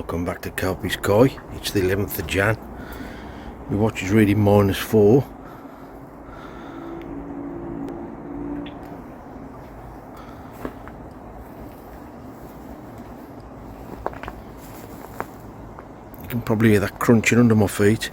Welcome back to Kelpie Sky. It's the 11th of Jan. My watch is reading -4. You can probably hear that crunching under my feet.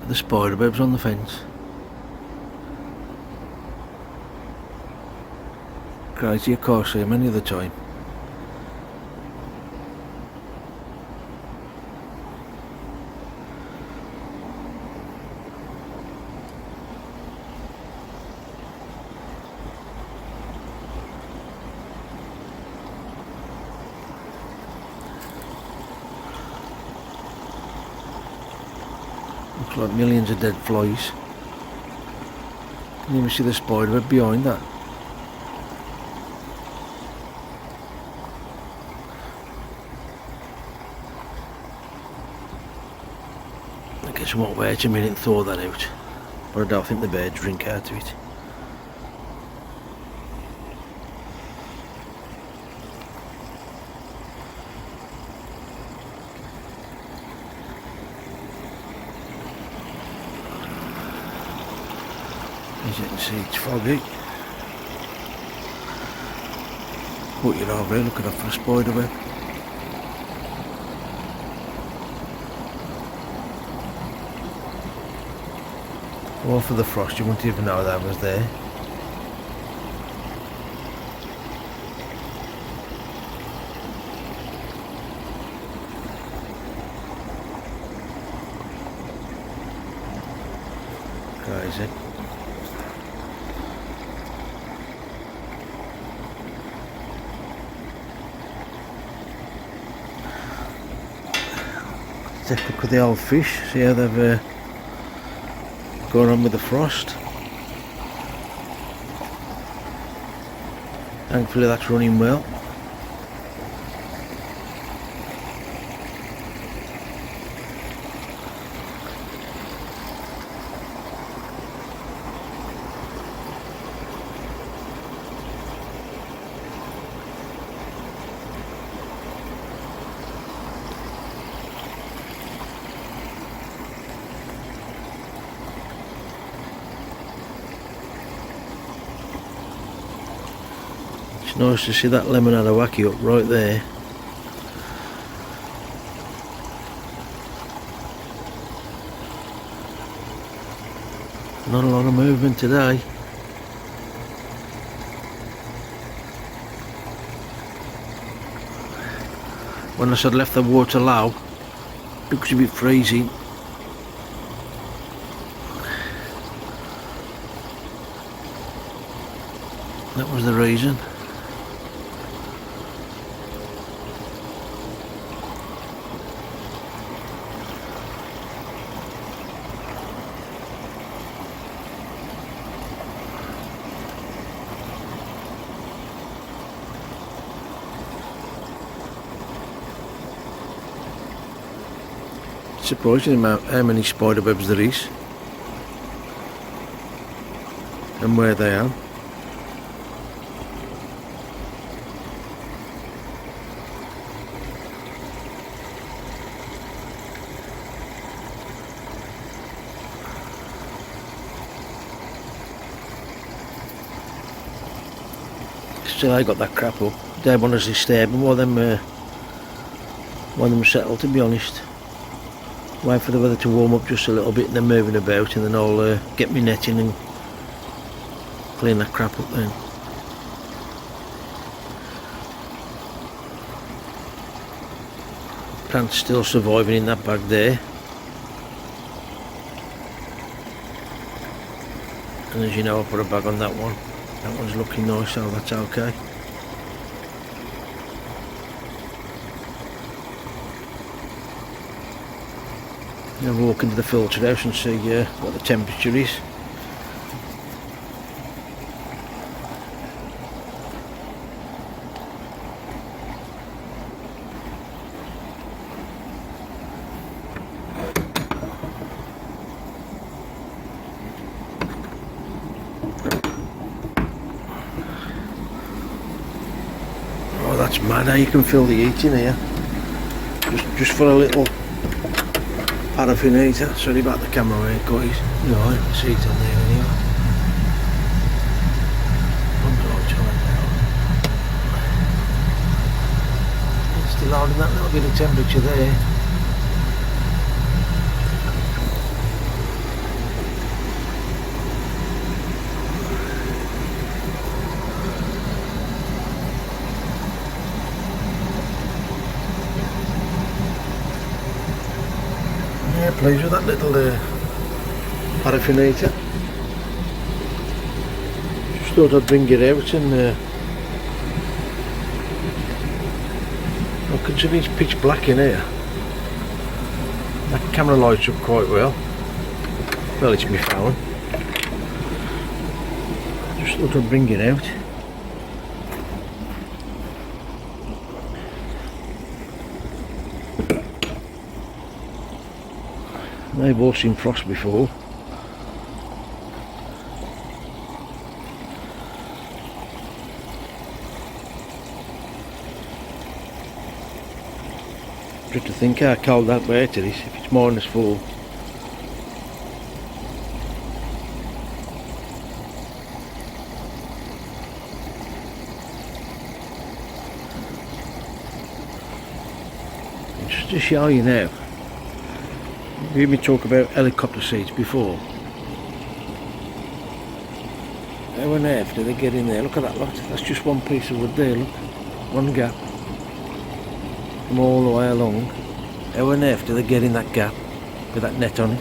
The spider webs on the fence. Crazy, I can't see them any other time. Looks like millions of dead flies. Can you even see the spider web behind that? I guess I won't wait a minute and thaw that out, but I don't think the birds drink out of it. As you can see, it's foggy. But you're over here looking up for a spider web. Or for the frost, you wouldn't even know that was there. Crazy. Take a look at the old fish, see how they've gone on with the frost. Thankfully that's running well. It's nice to see that lemon wacky up right there. Not a lot of movement today. When I said left the water low, it looks a bit freezing. That was the reason. Surprising how many spider webs there is and where they are. Still, I got that crap up. They want us to disturb them while them settle, to be honest. Wait for the weather to warm up just a little bit and then moving about, and then I'll get my netting and clean that crap up then. Plant's still surviving in that bag there. And as you know, I put a bag on that one. That one's looking nice, so that's okay. Now walk into the filter house and see what the temperature is. Oh, that's mad how you can feel the heat in here. Just for a little paraffinator. Sorry about the camera here, guys. No, I can see it on there anyway. It's still holding that little bit of temperature there. Yeah, pleased with that little paraffinator. Just thought I'd bring it out and considering it's pitch black in here, that camera lights up quite well. Well, it's my phone. Just thought I'd bring it out. They've all seen frost before. Just to think how cold that water is if it's -4. Just to show you now, you heard me talk about helicopter seats before. How on earth do they get in there? Look at that lot. That's just one piece of wood there, look. One gap. From all the way along. How on earth do they get in that gap with that net on it?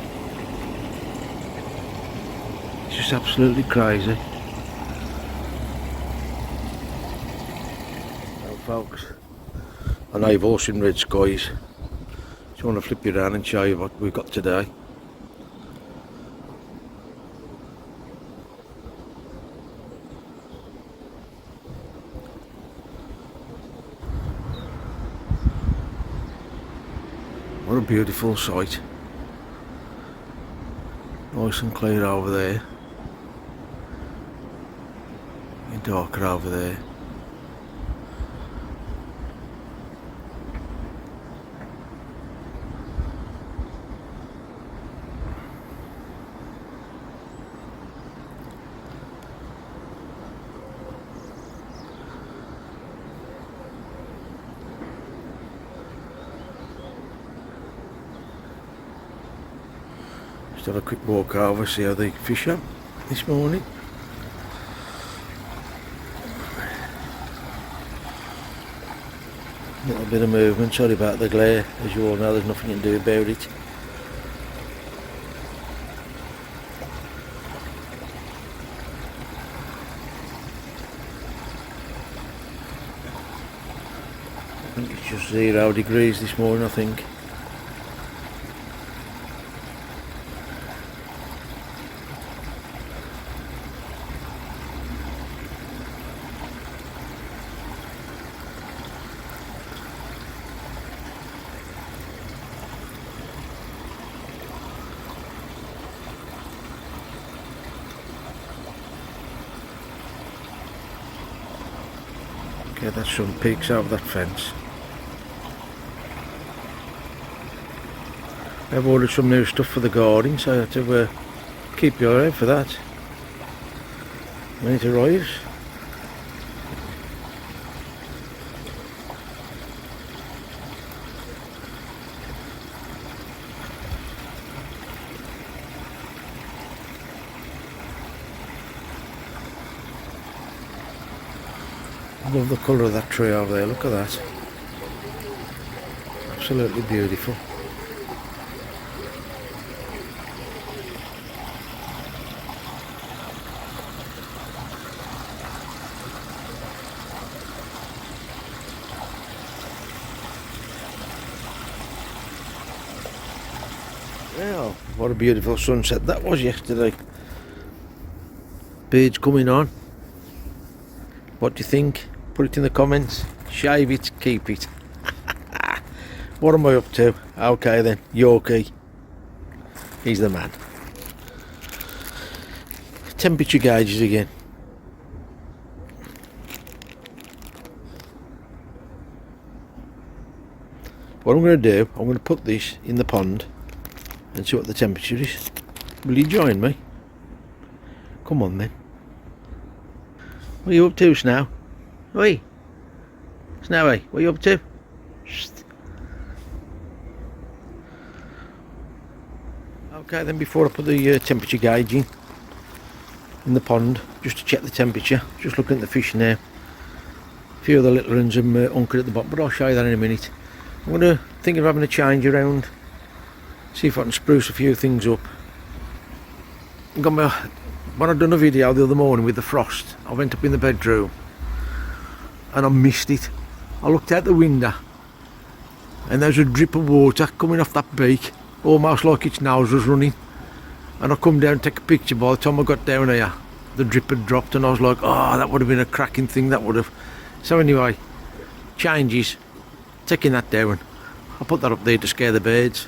It's just absolutely crazy. Well, folks, I know you've all seen red skies. Just want to flip you around and show you what we've got today. What a beautiful sight. Nice and clear over there. And darker over there. Just have a quick walk over, see how the fish are this morning. A little bit of movement, sorry about the glare, as you all know there's nothing you can do about it. I think it's just 0 degrees this morning, I think. Okay, that sun peeks over that fence. I've ordered some new stuff for the garden, so I have to keep your eye for that when it arrives. I love the colour of that tree over there, look at that. Absolutely beautiful. Well, what a beautiful sunset that was yesterday. Birds coming on. What do you think? Put it in the comments. Shave it, keep it. What am I up to? Okay then, Yorkie. He's the man. Temperature gauges again. What I'm going to do, I'm going to put this in the pond and see what the temperature is. Will you join me? Come on then. What are you up to, Snow? Oi! Snowy, what are you up to? Shh. Okay then, before I put the temperature gauge in the pond, just to check the temperature, just looking at the fish now. A few of the little ones are hunkered at the bottom, but I'll show you that in a minute. I'm going to think of having a change around, see if I can spruce a few things up. When I'd done a video the other morning with the frost, I went up in the bedroom and I missed it. I looked out the window and there's a drip of water coming off that beak, almost like its nose was running. And I come down to take a picture. By the time I got down here, the drip had dropped and I was like, oh, that would have been a cracking thing, that would have. So anyway, changes. Taking that down. I'll put that up there to scare the birds.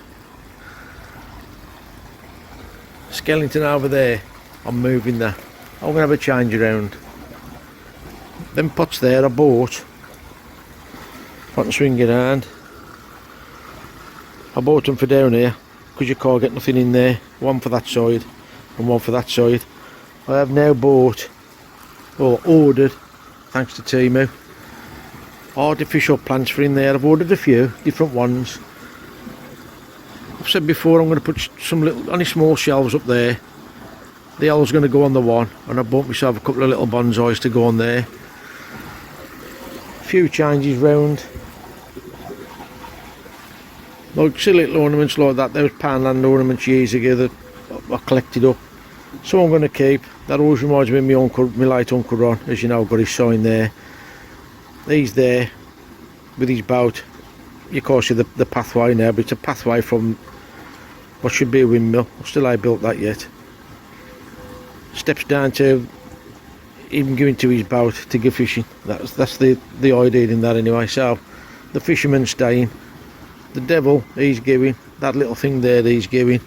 Skeleton over there, I'm moving that. I'm going to have a change around. Them pots there I bought. I can swing it around. I bought them for down here because you can't get nothing in there. One for that side and one for that side. I have now bought, or ordered, thanks to Temu, artificial plants for in there. I've ordered a few different ones. I've said before I'm going to put some little, only small shelves up there. The owl's going to go on the one, and I bought myself a couple of little bonsais to go on there. A few changes round. Like silly little ornaments like that. There was Poundland ornaments years ago that I collected up. So I'm going to keep. That always reminds me of my uncle, my late Uncle Ron. As you know, I've got his sign there. He's there with his boat. You can't see the pathway now, but it's a pathway from what should be a windmill. I still ain't built that yet. Steps down to even going to his boat to go fishing. That's the idea in that anyway. So the fisherman's staying. The devil, he's going. That little thing there, he's going.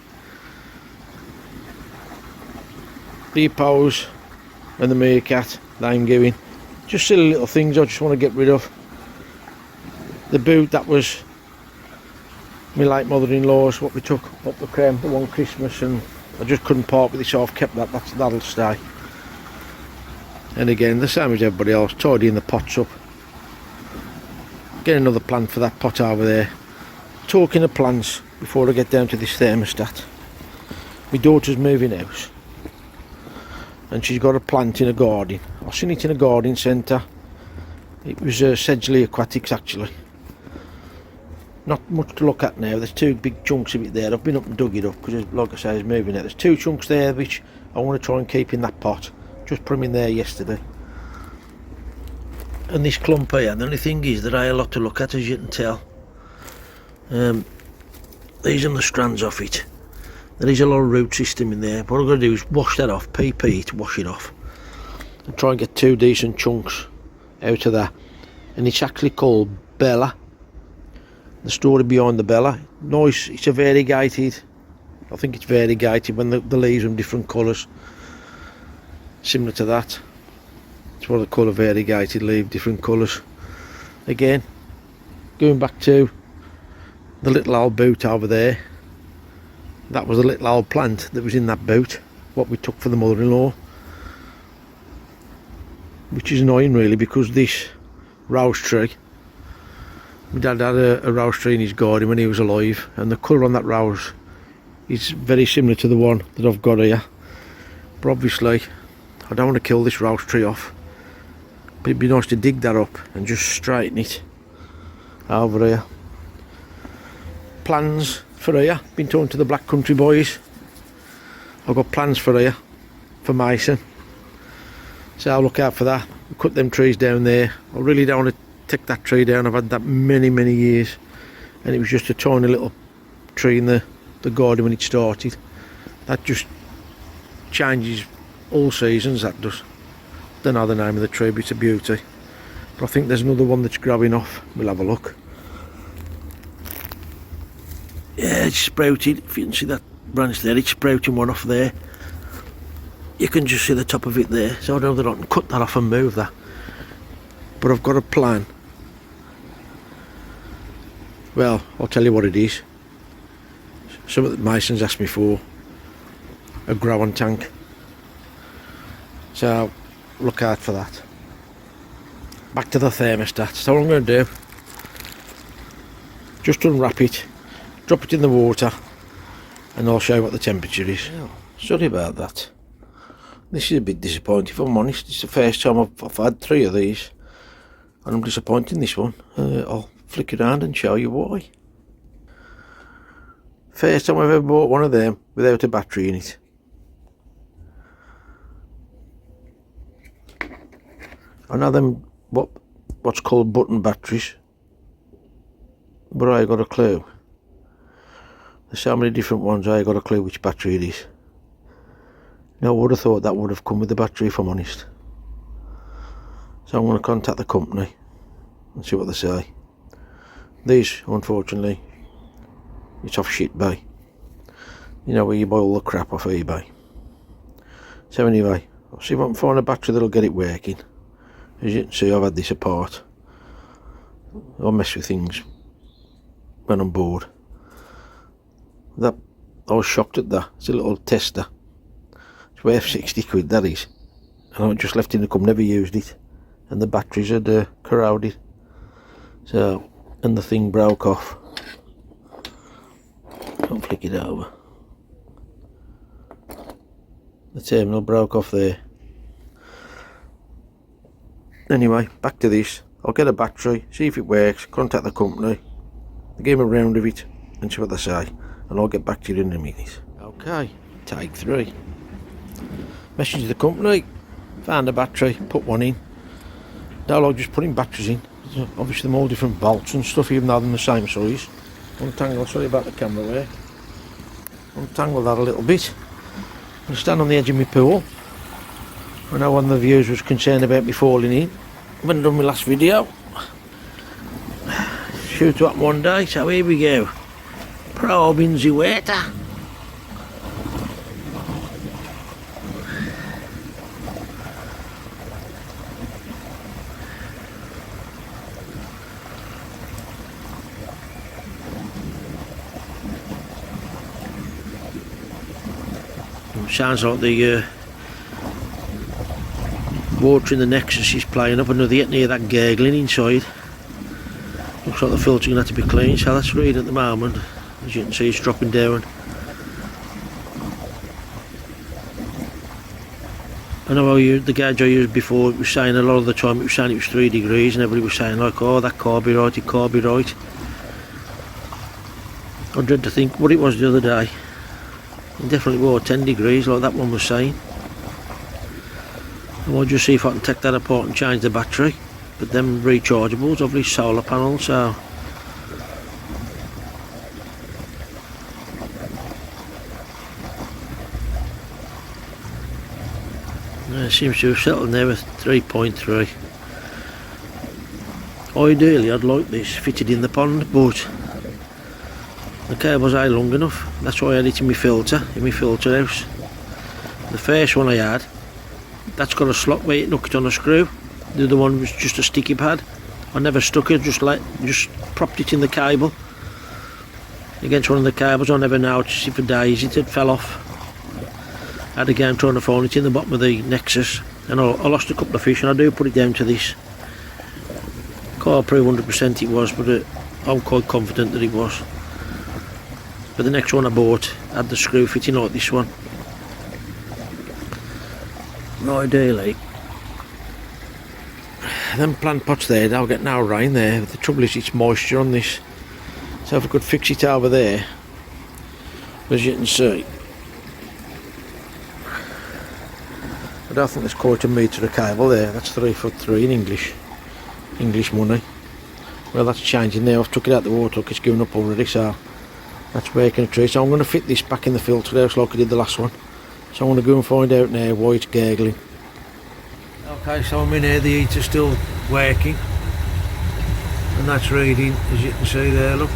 The hippos and the meerkat, they're going. Just silly little things I just want to get rid of. The boot, that was my late mother-in-law's, what we took up the creme for one Christmas, and I just couldn't part with it, so I've kept that. That'll stay. And again, the same as everybody else, tidying the pots up. Get another plant for that pot over there. Talking of plants, before I get down to this thermostat, my daughter's moving house and she's got a plant in a garden. I've seen it in a garden centre. It was Sedgley Aquatics actually. Not much to look at now. There's two big chunks of it there. I've been up and dug it up because, like I say, it's moving out. There's two chunks there which I want to try and keep in that pot. Just put them in there yesterday. And this clump here, the only thing is there ain't a lot to look at, as you can tell. These are the strands off it. There is a lot of root system in there. What I'm going to do is wash that off, PP it, wash it off, and try and get two decent chunks out of that. And it's actually called Bella. The story behind the Bella. Nice, it's a variegated. I think it's variegated when the leaves are in different colours. Similar to that. It's what they call a variegated leaf, different colours. Again, going back to the little old boot over there. That was a little old plant that was in that boot, what we took for the mother-in-law. Which is annoying really, because this rose tree, my dad had a rose tree in his garden when he was alive, and the colour on that rose is very similar to the one that I've got here. But obviously I don't want to kill this rose tree off, but it'd be nice to dig that up and just straighten it over here. Plans for here, been talking to the Black Country boys. I've got plans for here for Mason, so I'll look out for that. We'll cut them trees down there. I really don't want to take that tree down. I've had that many years, and it was just a tiny little tree in the the garden when it started. That just changes all seasons, that does. Don't know the name of the tree, but it's a beauty. But I think there's another one that's growing off. We'll have a look. Yeah, it's sprouted. If you can see that branch there, it's sprouting one off there. You can just see the top of it there. So I know that I can cut that off and move that. But I've got a plan. Well, I'll tell you what it is. Something that Mason's asked me for. A grow-on tank. So look out for that. Back to the thermostat. So what I'm going to do, just unwrap it, drop it in the water, and I'll show you what the temperature is. Oh, sorry about that. This is a bit disappointing, if I'm honest. It's the first time I've had 3 of these, and I'm disappointed in this one. I'll flick it around and show you why. First time I've ever bought one of them without a battery in it. I know them what's called button batteries, but I ain't got a clue. There's so many different ones, I ain't got a clue which battery it is. Now I would have thought that would have come with the battery, if I'm honest. So I'm going to contact the company and see what they say. These, unfortunately, it's off shitbay. You know, where you buy all the crap off eBay. So anyway, I'll see if I can find a battery that'll get it working. As you can see, I've had this apart. I'll mess with things when I'm bored. I was shocked at that. It's a little tester. It's worth 60 quid, that is. And I just left it in the cup, never used it. And the batteries had corroded. So, and the thing broke off. I'll flick it over. The terminal broke off there. Anyway, back to this. I'll get a battery, see if it works, contact the company, give them a round of it and see what they say, and I'll get back to you in a minute. Okay, take 3. Message the company, found a battery, put one in. Don't like just putting batteries in. Obviously they're all different bolts and stuff, even though they're the same size. Untangle, sorry about the camera work. Untangle that a little bit. I'll stand on the edge of my pool. I know one of the viewers was concerned about me falling in when I done my last video. Sure to happen one day, so here we go. Probing the water. Sounds like the water in the Nexus is playing up. Another yet near that gurgling inside. Looks like the filter's going to have to be cleaned, so that's reading at the moment. As you can see, it's dropping down. I know the gauge I used before, it was saying a lot of the time, it was saying it was 3 degrees, and everybody was saying like, oh, that can't be right, it can't be right. I dread to think what it was the other day. It definitely was 10 degrees, like that one was saying. I'll just see if I can take that apart and change the battery. But them rechargeables, obviously solar panels, so it seems to have settled there with 3.3. Ideally I'd like this fitted in the pond, but the cables ain't long enough. That's why I had it in my filter house. The first one I had, that's got a slot where you knock it on a screw. The other one was just a sticky pad. I never stuck it, just propped it in the cable against one of the cables. I never noticed it for days. It had fell off. I had a game trying to find it in the bottom of the Nexus, and I lost a couple of fish, and I do put it down to this. Can't prove 100% it was, but I'm quite confident that it was. But the next one I bought had the screw fitting like this one. Ideally, them plant pots there, they'll get no rain there. The trouble is it's moisture on this. So if I could fix it over there, as you can see, I don't think there's quite a metre of cable there. That's 3'3" in English money. Well, that's changing now. I've took it out the water, it's going up already, so That's breaking a tree, so I'm going to fit this back in the filter house like I did the last one. So I'm going to go and find out now why it's gurgling. Okay, so I'm in here, the heater's still working. And that's reading, as you can see there, look,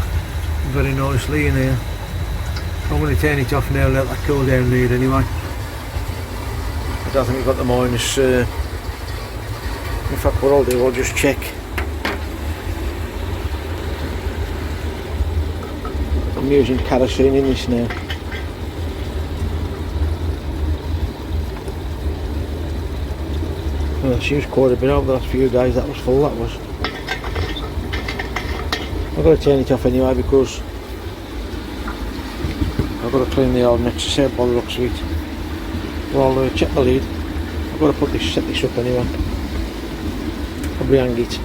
very nicely in here. I'm going to turn it off now, let that cool down lead anyway. I don't think we've got the minus, in fact what I'll do, I'll just check. I'm using kerosene in this now. Well, it's used quite a bit over the last few days, that was full, that was. I've got to turn it off anyway because I've got to clean the old Nexus out by the looks of it. Well, I'll check the lead. I've got to set this up anyway. Probably hang it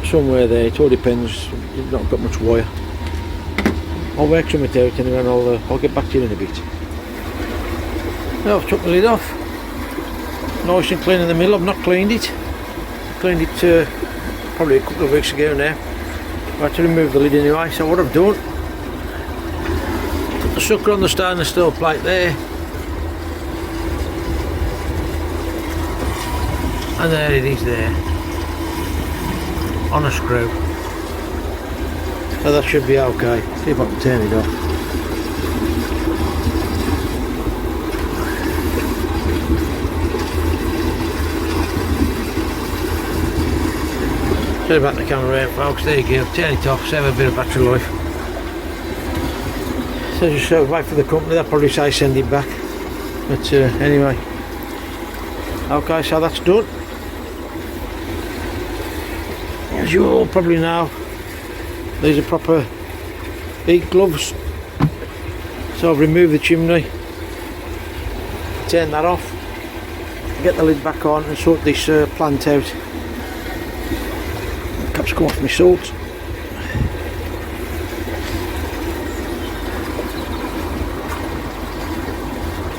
somewhere there, it all depends, you've not got much wire. I'll work something out anyway and I'll get back to you in a bit. Now I've took the lid off. Nice and clean in the middle, I've not cleaned it. I cleaned it probably a couple of weeks ago now. I had to remove the lid anyway, so what I've done, put the sucker on the stainless steel plate there. And there it is there. On a screw. So that should be okay. See if I can turn it off. Sorry about the camera out, folks. There you go. Turn it off, save a bit of battery life. So just wait for the company, they'll probably say send it back. But anyway. Okay, so that's done. As you all probably know, these are proper heat gloves. So I've removed the chimney, turn that off, get the lid back on and sort this plant out. The caps come off my salt.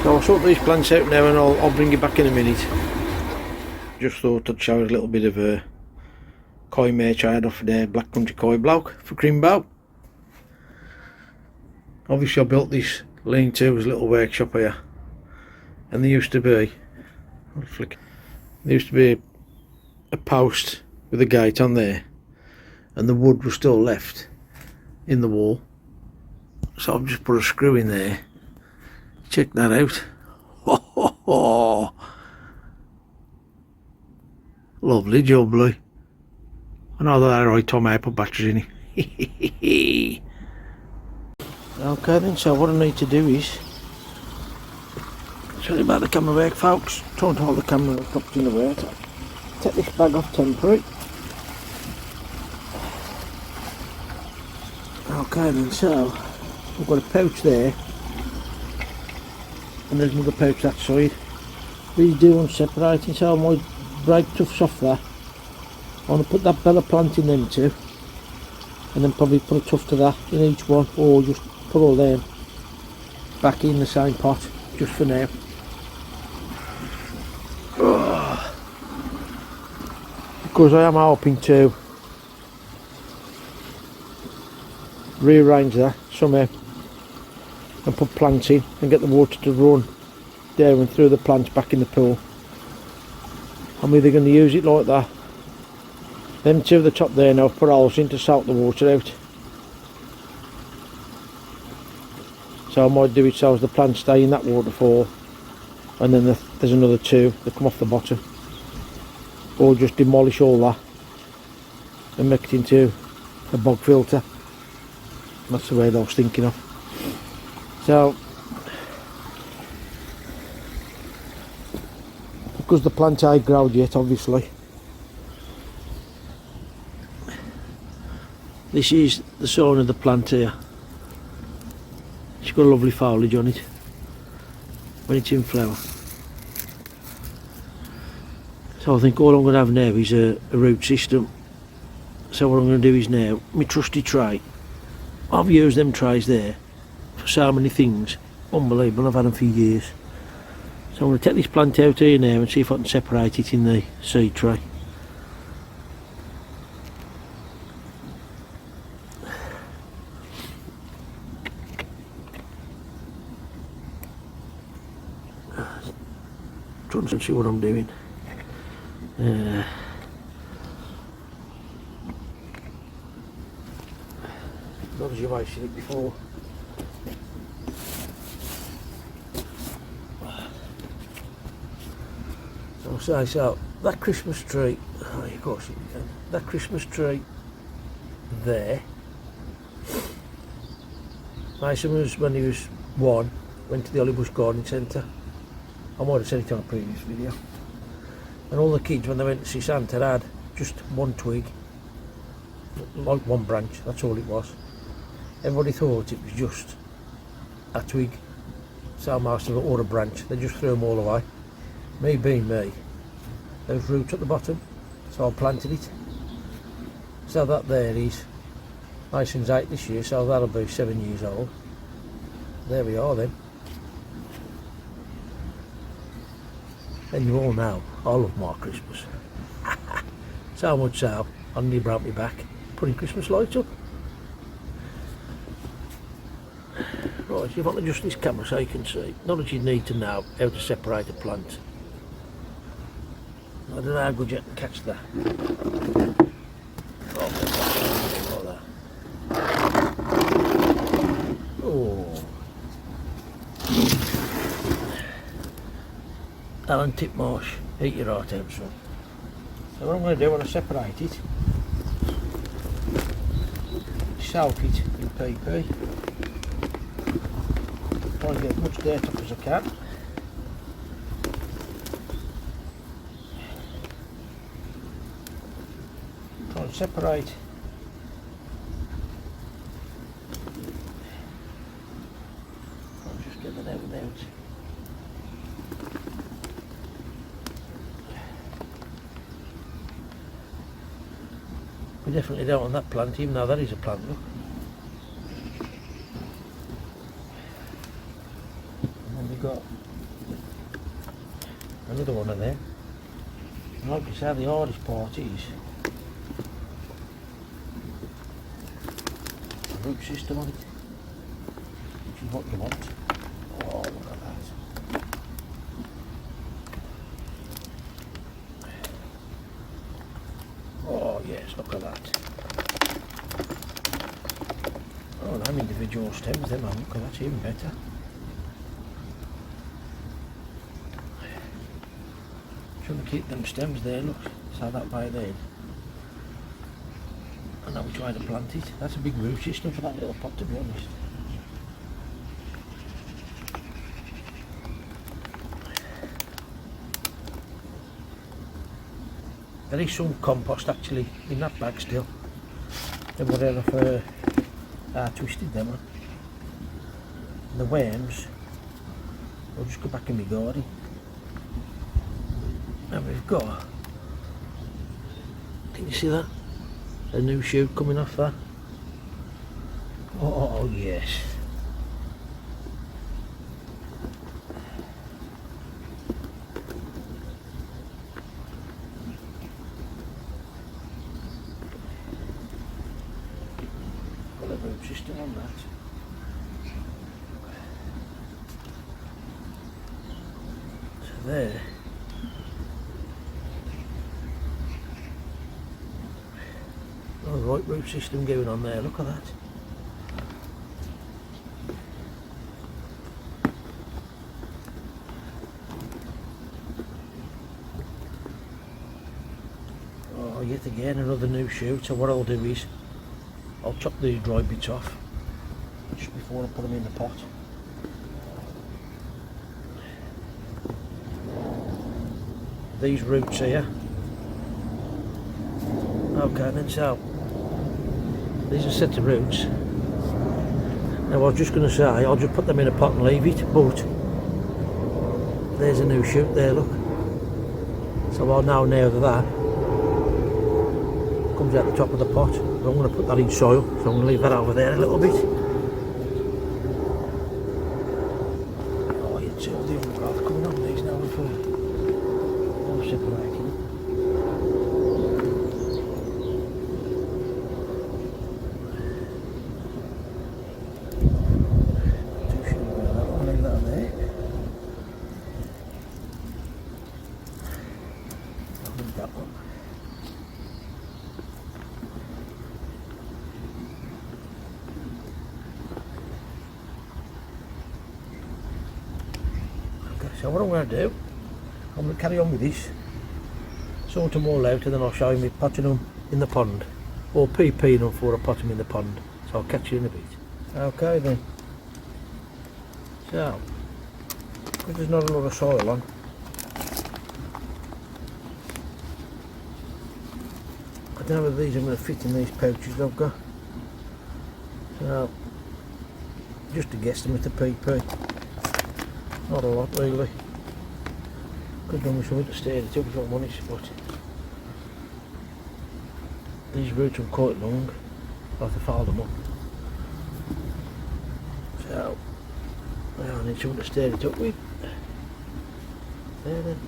So I'll sort these plants out now and I'll bring you back in a minute. Just thought I'd show you a little bit of a koi merch I had off the Black Country Koi bloke for Crimbo. Obviously I built this lean-to as a little workshop here, and there used to be a post with a gate on there and the wood was still left in the wall, so I've just put a screw in there. Check that out. Lovely jubbly. I know that right time I put batteries in it. Okay then, so what I need to do is, sorry about the camera work folks, trying to hold the camera up in the way. Take this bag off temporary. Okay then, so we've got a pouch there and there's another pouch that side. These do want separating, so I might break tufts off that. I want to put that Bella plant in them too, and then probably put a tuft of that in each one, or just put all them back in the same pot just for now. Because I am hoping to rearrange that somehow and put plants in and get the water to run down and through the plants back in the pool. I'm either going to use it like that. Them two at the top there now, I've put holes in to salt the water out. So I might do it so as the plants stay in that waterfall, and then there's another two that come off the bottom. Or just demolish all that and make it into a bog filter. That's the way I was thinking of. So, because the plant ain't grown yet obviously, this is the sign of the plant here. It's got a lovely foliage on it when it's in flower. So I think all I'm going to have now is a root system. So what I'm going to do is now, my trusty tray. I've used them trays there for so many things. Unbelievable, I've had them for years. So I'm going to take this plant out here now and see if I can separate it in the seed tray. trying to see what I'm doing. Not as you might have seen it before. So that Christmas tree, oh you got to see it again. That Christmas tree there. My son was, when he was 1, went to the Hollybush Garden Centre. I might have said it on a previous video. And all the kids, when they went to see Santa, had just one twig, like one branch, that's all it was. Everybody thought it was just a twig, so most of it, or a branch. They just threw them all away. Me being me, those roots at the bottom, so I planted it. So that there is, my son's 8 this year, so that'll be 7 years old. There we are then. And you all know, I love my Christmas. So much so, I nearly broke me back putting Christmas lights up. Right, if I can adjust this camera so you can see, not that you need to know how to separate a plant. I don't know how good you can catch that. Oh. Alan Titmarsh, eat your heart out, son. So what I'm going to do when I separate it, soak it in PP. Try and get as much dirt up as I can. Try and separate I'll just get that out and out. We definitely don't want that plant, even though that is a plant, look. And then we've got another one of them. And like I say, the hardest part is the root system on it, which is what you want. Oh, look at that. Oh yes, look at that. Oh, them individual stems, them, look at that's even better. Trying to keep them stems there, look, so that way there. And now we try to plant it. That's a big root system for that little pot, to be honest. There is some compost actually in that bag still. Then whatever I twisted them on. And the worms, I'll just go back in my garden. And we've got, can you see that? A new shoot coming off that. Oh yes. Got a root system on that. So there. Oh, the right root system going on there, look at that. Oh, yet again another new shoot. So what I'll do is, I'll chop the dry bits off just before I put them in the pot. These roots here. Okay then, so these are a set of roots. Now I was just going to say, I'll just put them in a pot and leave it, but there's a new shoot there, look. So I'll now that comes out the top of the pot. I'm going to put that in soil, so I'm going to leave that over there a little bit. Oh, you can see all the young growth coming on these now before I'm separating. So what I'm going to do, I'm going to carry on with this, sort them all out, and then I'll show you me potting them in the pond, or PP them before I pot them in the pond. So I'll catch you in a bit. Okay then. So, because there's not a lot of soil on, I don't know whether these are going to fit in these pouches I've got. So, just to guesstimate the PP. Not a lot really. Could do with something to stir it up if I'm honest, but these roots are quite long. I'll have to fold them up. So, now I need something to stir it up with. Let's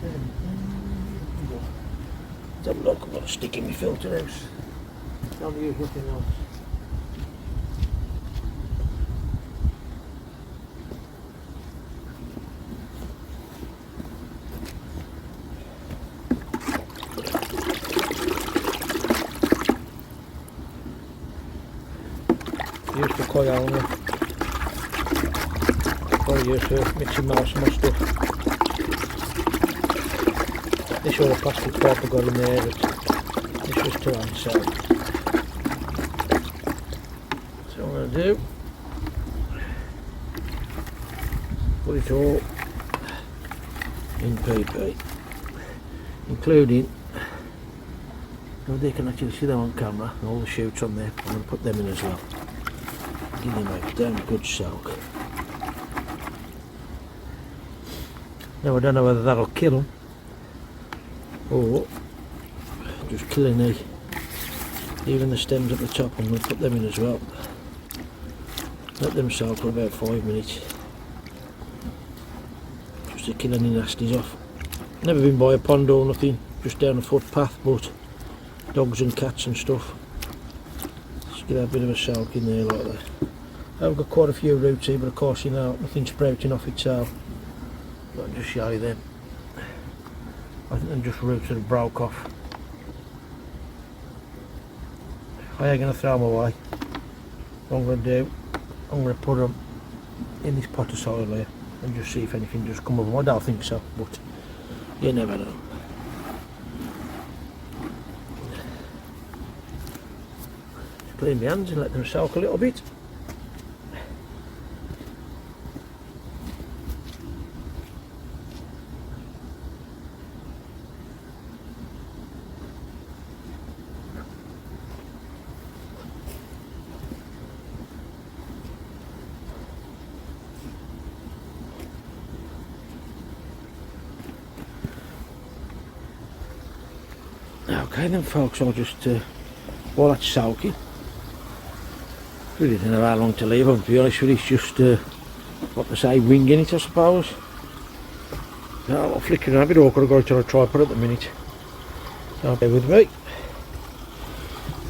have a look, I've got a stick in my filter house. Don't use nothing else. Used to quite only. Quite used to mixing mouse and stuff. This was a plastic pipe I got in there, but this was too hand, so what I'm going to do, put it all in PP, including, nobody can actually see them on camera, and all the shoots on there. I'm going to put them in as well. Give them a damn good soak. Now I don't know whether that'll kill them or just kill any, even the stems at the top. I'm going to put them in as well. Let them soak for about 5 minutes, just to kill any nasties off. Never been by a pond or nothing, just down a footpath, but dogs and cats and stuff. Just get a bit of a soak in there like that. I've got quite a few roots here, but of course you know nothing's sprouting off itself. I'll just show you them. I think they're just roots that have broke off. I ain't going to throw them away. What I'm going to do, I'm going to put them in this pot of soil here and just see if anything just come of them. I don't think so, but you never know. Just clean my hands and let them soak a little bit. Okay then folks, I'll just, while that's soaking, really don't know how long to leave them, to be honest with you. It's just, what to say, winging it I suppose. No, I'm flickering a bit awkward, I've got it on a tripod at the minute, so bear with me.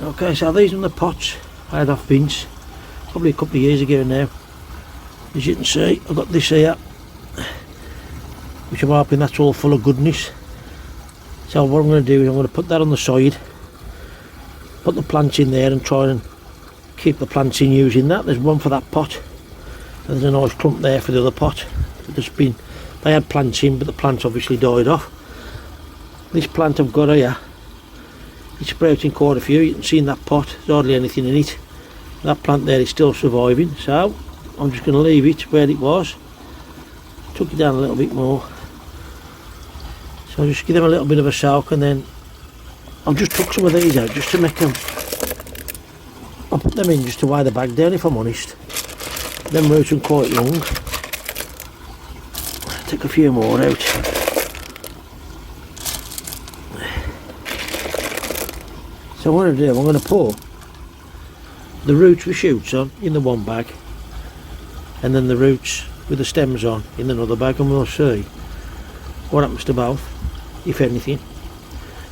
Okay, so these are the pots I had off Vince, probably a couple of years ago now. As you can see, I've got this here, which I'm hoping that's all full of goodness. So what I'm going to do is I'm going to put that on the side, put the plants in there and try and keep the plants in using that. There's one for that pot, and there's a nice clump there for the other pot. They had plants in, but the plants obviously died off. This plant I've got here, it's sprouting quite a few. You can see in that pot, there's hardly anything in it. That plant there is still surviving, so I'm just going to leave it where it was. Took it down a little bit more. So I'll just give them a little bit of a soak, and then I'll just tuck some of these out just to make them, I'll put them in just to weigh the bag down if I'm honest. Them roots are quite long. Take a few more out. So what I'm going to do, I'm going to pour the roots with shoots on in the one bag, and then the roots with the stems on in another bag, and we'll see what happens to both, if anything.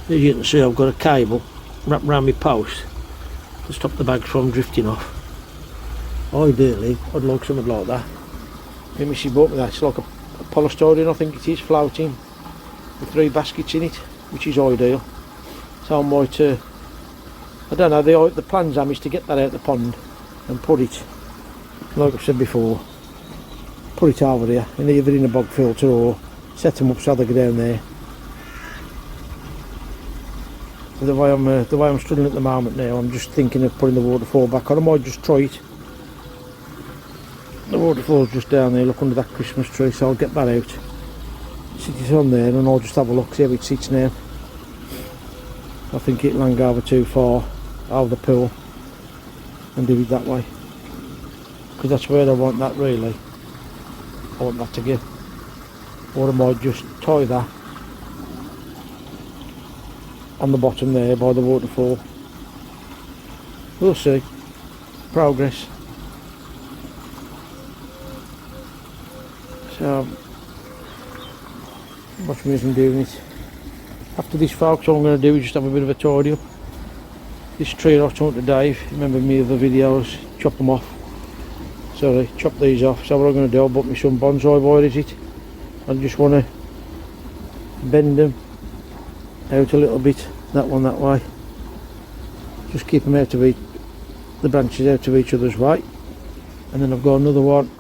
As you can see, I've got a cable wrapped around my post to stop the bags from drifting off. Ideally, I'd like something like that. My missy bought me that. It's like a polystyrene, I think it is, floating with 3 baskets in it, which is ideal. So I might, I don't know, the plans is to get that out of the pond and put it, like I've said before, put it over there, and either in a bog filter or set them up so they go down there. But the way I'm struggling at the moment now, I'm just thinking of putting the waterfall back on. I might just try it. The waterfall's just down there, look under that Christmas tree, so I'll get that out, sit it on there, and I'll just have a look, see how it sits now. I think it won't go over too far out of the pool and do it that way, because that's where I want that really. I want that to go. Or I might just tie that on the bottom there by the waterfall. We'll see. Progress. So, watch me as I'm doing it. After this, folks, all I'm going to do is just have a bit of a tidy up. This tree I talked to Dave, remember me other videos, chop them off. Sorry, chop these off. So what I'm going to do, I'll put me some bonsai wire, is it? I just want to bend them out a little bit, that one that way. Just keep them out of the branches out of each other's way. And then I've got another one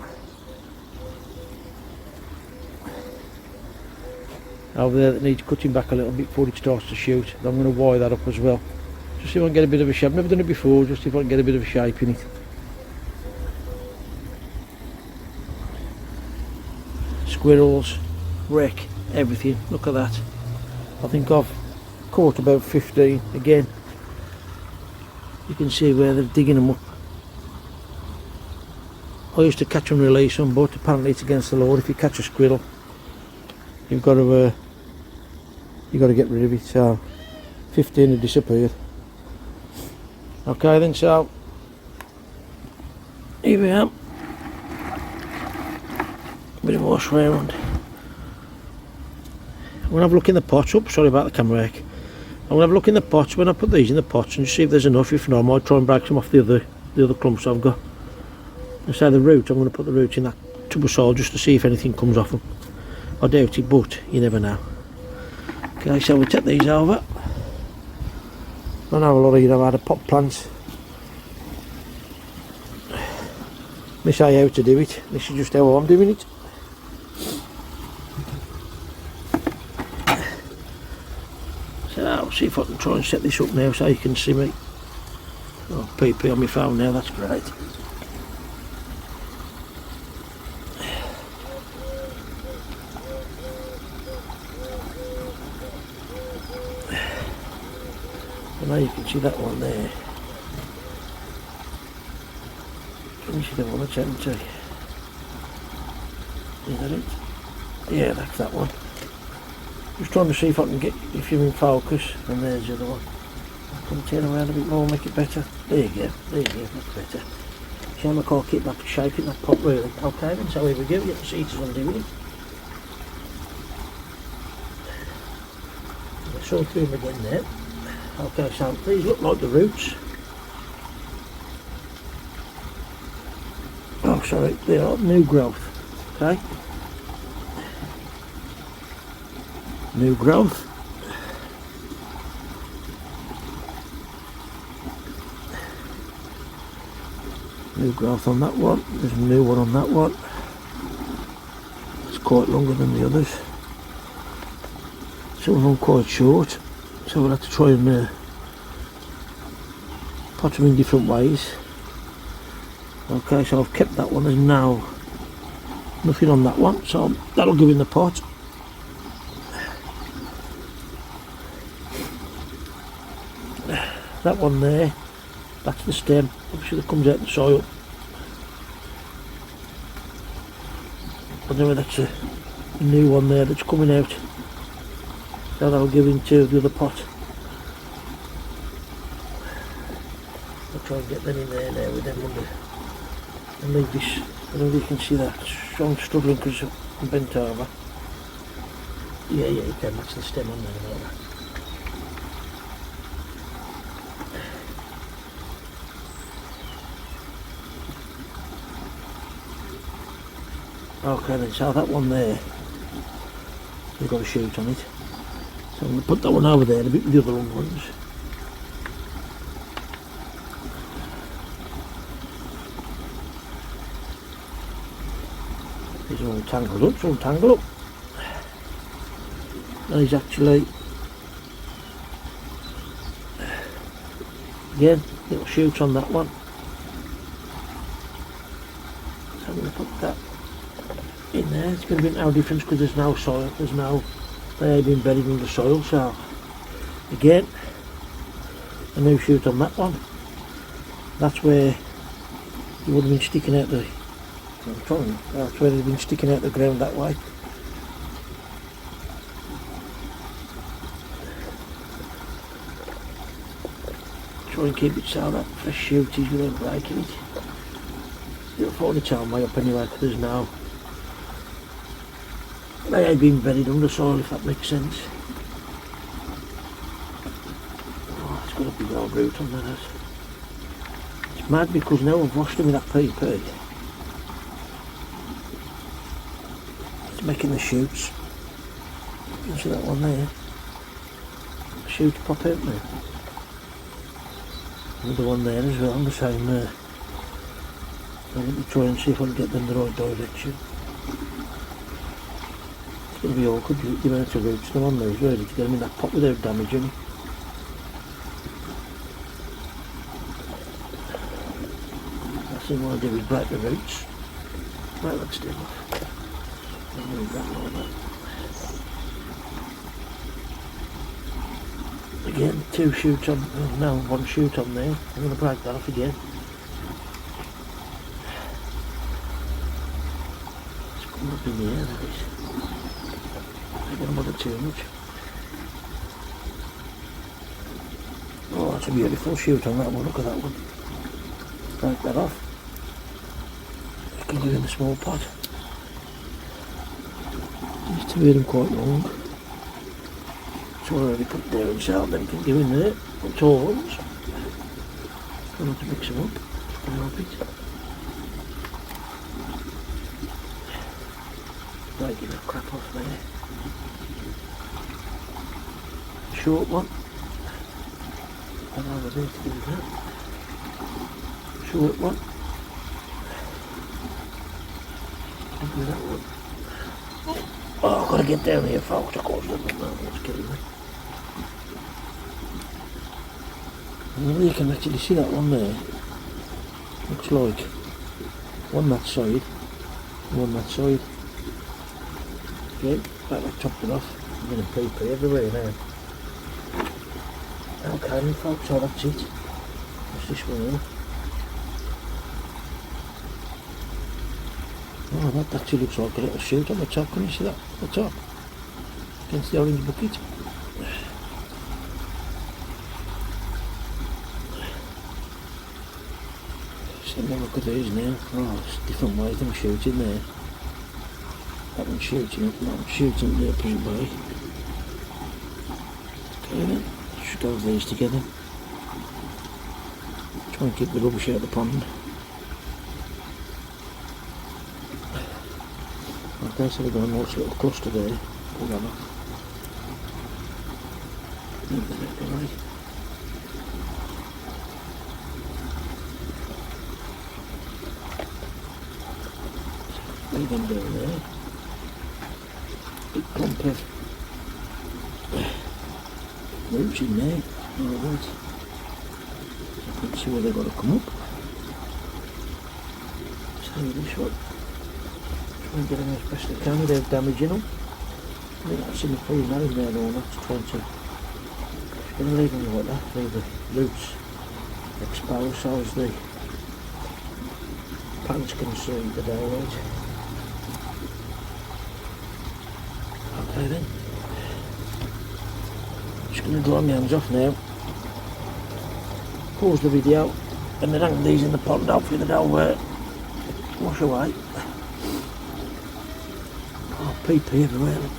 over there that needs cutting back a little bit before it starts to shoot. I'm going to wire that up as well, just see if I can get a bit of a shape. I've never done it before, just see if I can get a bit of a shape in it. Squirrels wreck everything, look at that. I think I've caught about 15 again. You can see where they're digging them up. I used to catch and release them, but apparently it's against the law. If you catch a squirrel, you've got to get rid of it. So 15 have disappeared. Okay then, so here we are. Bit of wash round. I'm going to have a look in the pots. Oops, sorry about the camera work. I'm going to have a look in the pots when I put these in the pots and just see if there's enough. If not, I might try and break some off the other clumps I've got. And so the roots, I'm going to put the roots in that tub of soil just to see if anything comes off them. I doubt it, but you never know. Okay, so we take these over. I know a lot of you know how to pot plants. They say how to do it. This is just how I'm doing it. So I'll see if I can try and set this up now so you can see me. Oh, PP on my phone now, that's great. And now you can see that one there. Can you see the one that's empty? Is that it? Yeah, that's that one. Just trying to see if I can get, if you're in focus, and there's the other one. Can you turn around a bit more, make it better? There you go, that's better. See how I can't keep that shape in that pot really. Okay then, so here we go, you can see it's undoing it. Sort through them again there. Okay, so these look like the roots. Oh sorry, they are new growth. Okay. New growth. New growth on that one. There's a new one on that one. It's quite longer than the others. Some of them quite short. So we'll have to try and pot them in different ways. Okay, so I've kept that one. There's now nothing on that one, so that'll go in the pot. That one there, that's the stem, obviously that comes out the soil. I don't know, that's a new one there that's coming out. So that'll go into the other pot. I'll try and get them in there now with them under. And leave this, I don't know if you can see that. I'm struggling because I'm bent over. Yeah, you can, that's the stem on there. Like that. Okay then, so that one there, we've got a shoot on it. So I'm going to put that one over there a bit with the other long ones. These are all tangled up, so untangle up. And he's actually, again, little shoot on that one. So I'm going to put that in there. It's going to be no difference because there's no soil, they have been buried under soil, so again, a new shoot on that one. That's where you would have been sticking out that's where they've been sticking out the ground that way. Try and keep it so that fresh shoot is without breaking it. It'll fall its own way up anyway because there's no, they ain't been buried under soil, if that makes sense. Oh, it's got a big old root on that. It's mad because now I've washed them with that PP. It's making the shoots. You can see that one there. The shoots pop out now. Another one there as well on the same let me try and see if I can get them in the right direction. It's going to be awkward the amount of roots them on those really to get them in that pot without damaging them. Last thing I want to do is break the roots. Right, let's do that. I'll move that like that. Again, two shoots on, no, one shoot on there. I'm going to break that off again. It's coming up in the air, that is. I don't bother too much. Oh, that's a beautiful shoot on that one, look at that one. Break that off. You can do it in a small pot. These two of them quite long. So I already put there himself, then you can go in there, put tall ones. Try not to mix them up, just a little bit. Breaking that crap off there. Short one. And over there to do that. Short one. Do that one. Oh, I've got to get down here, folks. Of course, it's killing me. And you can actually see that one there. Looks like one that side, one that side. Okay, I've chopped it off. I'm going to PP everywhere now. Okay, then, folks, so that's it. That's this one here. Oh, that actually looks like a little shoot on the top. Can you see that? The top against the orange bucket. Just have a look at these now. Oh, it's different ways I'm shooting there. That one's shooting up, that one's shooting the opposite way. Okay then, should go with these together. Try and keep the rubbish out of the pond. Okay, so we've got a nice little cluster there. Pull that off. Move that out of the way. Leave them down there. Big clump of roots in there. Alright. So you can see where they've got to come up. So this one. Try and get them as best they can without damaging them. I think that's in the freezing that in there though, that's trying to. Just going to leave them like that, leave the roots exposed so as the plants can see the daylight. Okay then. Just going to dry my hands off now. Pause the video and then hang these in the pond, hopefully they don't wash away. Oh, PP everywhere. Look.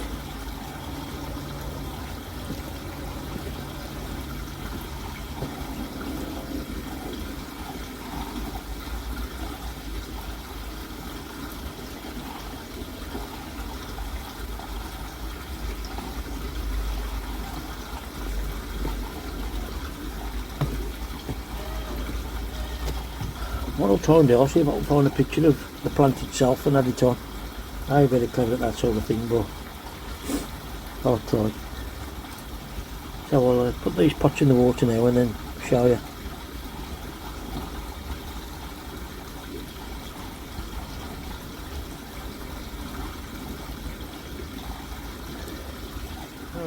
What I'll try and do, I'll see if I can find a picture of the plant itself and add it on. I'm very clever at that sort of thing, but outside. So I'll put these pots in the water now and then show you.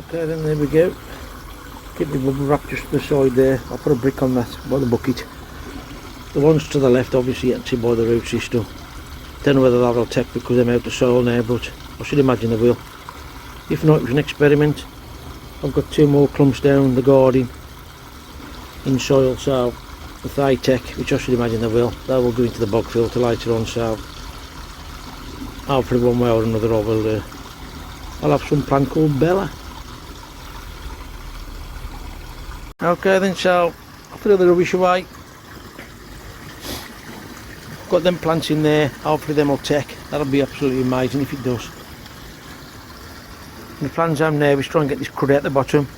Okay, then there we go. Keep the bubble wrap just to the side there. I'll put a brick on that by the bucket. The ones to the left obviously you can see by the root system. Don't know whether that'll take because they're out of soil now, but I should imagine they will. If not, it was an experiment. I've got 2 more clumps down the garden in soil, so if they take, which I should imagine they will go into the bog filter later on, so hopefully one way or another I'll have some plant called Bella. Okay then, so I'll throw the rubbish away. Got them plants in there, hopefully them will take. That'll be absolutely amazing if it does. And the plans I'm now is try and get this crud out the bottom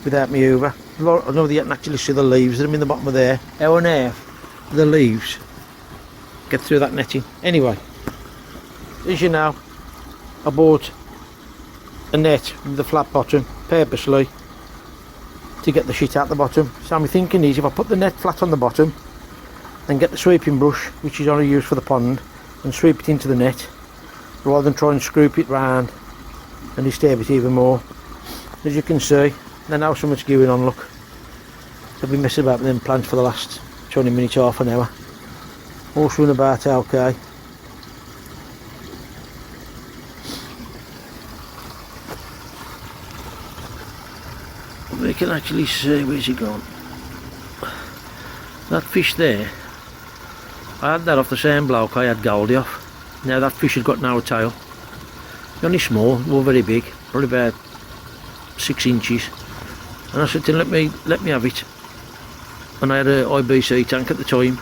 without me hoover. I know that you can actually see the leaves that are in the bottom of there. How on earth the leaves get through that netting? Anyway, as you know, I bought a net with a flat bottom purposely to get the shit out the bottom. So my thinking is if I put the net flat on the bottom and get the sweeping brush, which is only used for the pond, and sweep it into the net rather than try and scoop it round and disturb it even more. As you can see, I know so much going on, look. I've been messing about with them plants for the last 20 minutes, half an hour. All swimming about okay. We can actually see, where's he gone? That fish there, I had that off the same bloke I had Goldie off. Now that fish had got no tail. Only small, not very big, probably about 6 inches. And I said to him, let me have it. And I had a IBC tank at the time.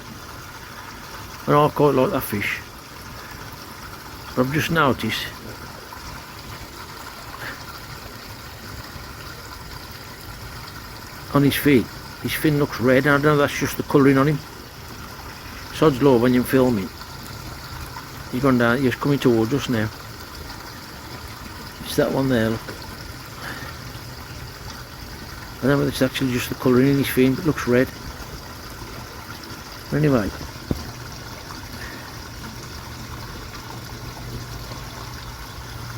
And I quite like that fish. But I've just noticed on his fin looks red. I don't know if that's just the colouring on him. Sod's law when you're filming. He's gone down, he's coming towards us now. It's that one there, look. I don't know whether it's actually just the colouring in his fin, but it looks red. Anyway.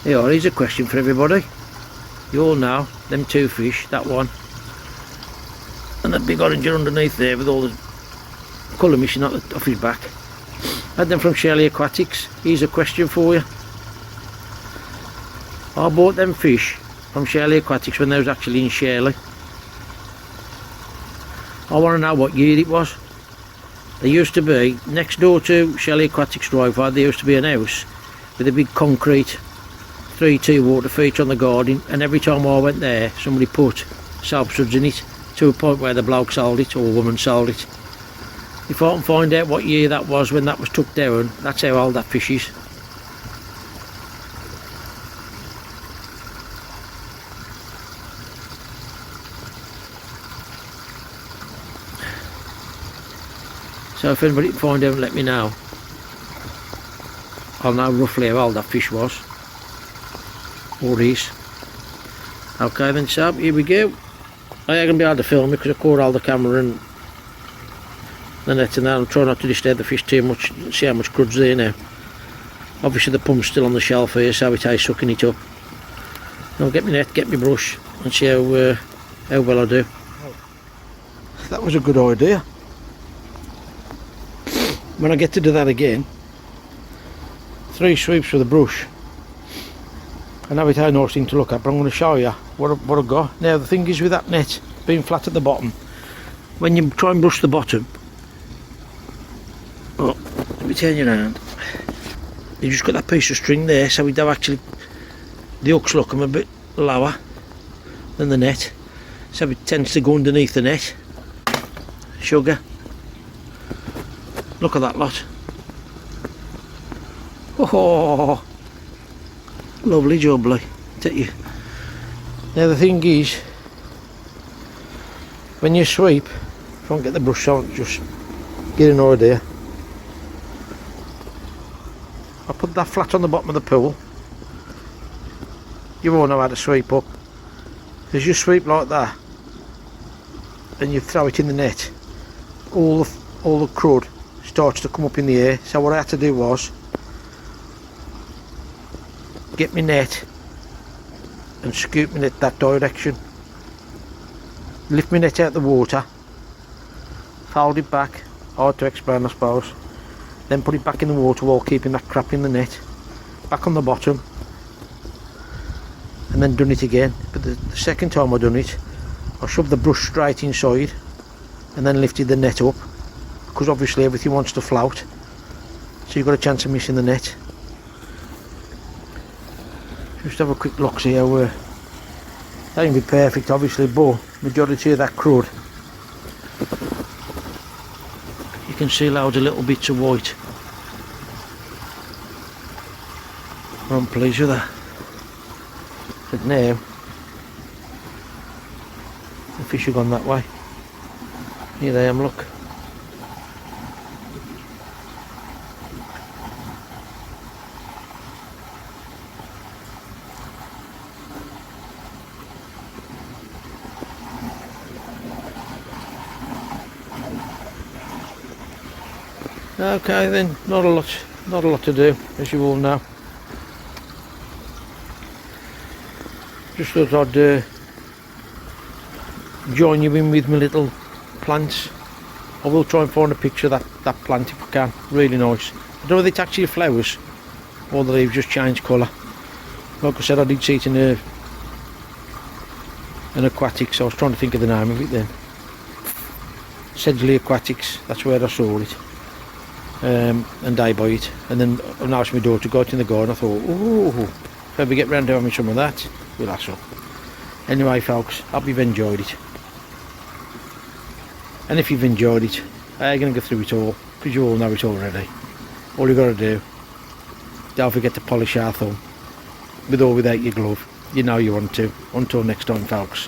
Here's a question for everybody. You all know, them 2 fish, that one, and that big oranger underneath there with all the colour missing off his back. Had them from Shelley Aquatics. Here's a question for you. I bought them fish from Shelley Aquatics when they was actually in Shelley. I want to know what year it was. There used to be, next door to Shelley Aquatics driveway, there used to be an house with a big concrete 3T water feature on the garden, and every time I went there somebody put soap suds in it to a point where the bloke sold it, or woman sold it. If I can find out what year that was when that was took down, that's how old that fish is. So if anybody can find out and let me know, I'll know roughly how old that fish was, or is. Okay then, so here we go. I ain't gonna be able to film it because I caught all the camera and the net and that. I'll try not to disturb the fish too much, see how much crud's there now. Obviously the pump's still on the shelf here, so it is sucking it up. I'll get my net, get my brush and see how well I do. That was a good idea. When I get to do that again, 3 sweeps with a brush. I know it ain't nice thing to look at, but I'm going to show you what I've got. Now the thing is with that net being flat at the bottom, when you try and brush the bottom, oh, let me turn you around, you just got that piece of string there, so we do actually, the hooks look a bit lower than the net, so it tends to go underneath the net. Sugar, look at that lot. Oh, lovely jubbly, tell you. Now the thing is, when you sweep, if I can get the brush on, just get an idea. I put that flat on the bottom of the pool, you won't know how to sweep up. As you sweep like that and you throw it in the net, all the crud starts to come up in the air. So what I had to do was get my net and scoop my net that direction, lift my net out of the water, fold it back, hard to explain I suppose, then put it back in the water while keeping that crap in the net, back on the bottom, and then done it again. But the second time I done it, I shoved the brush straight inside and then lifted the net up, because obviously everything wants to float, so you've got a chance of missing the net. Just have a quick look, see how that ain't be perfect obviously, but majority of that crud you can see loads of little bits of white. I'm pleased with that. But now the fish have gone that way. Here they am, look. Okay then, not a lot to do, as you all know. Just thought I'd join you in with my little plants. I will try and find a picture of that plant if I can. Really nice. I don't know if it's actually flowers or the leaves just change colour. Like I said, I did see it in an aquatic, so I was trying to think of the name of it then. Sedgley Aquatics, that's where I saw it. And I buy it, and then I asked my daughter to go out in the garden. I thought, ooh, if I ever get round to having some of that, we'll have some. Anyway folks, I hope you've enjoyed it, and if you've enjoyed it, I'm going to go through it all, because you all know it already. All you've got to do, don't forget to polish our thumb, with or without your glove. You know you want to. Until next time folks.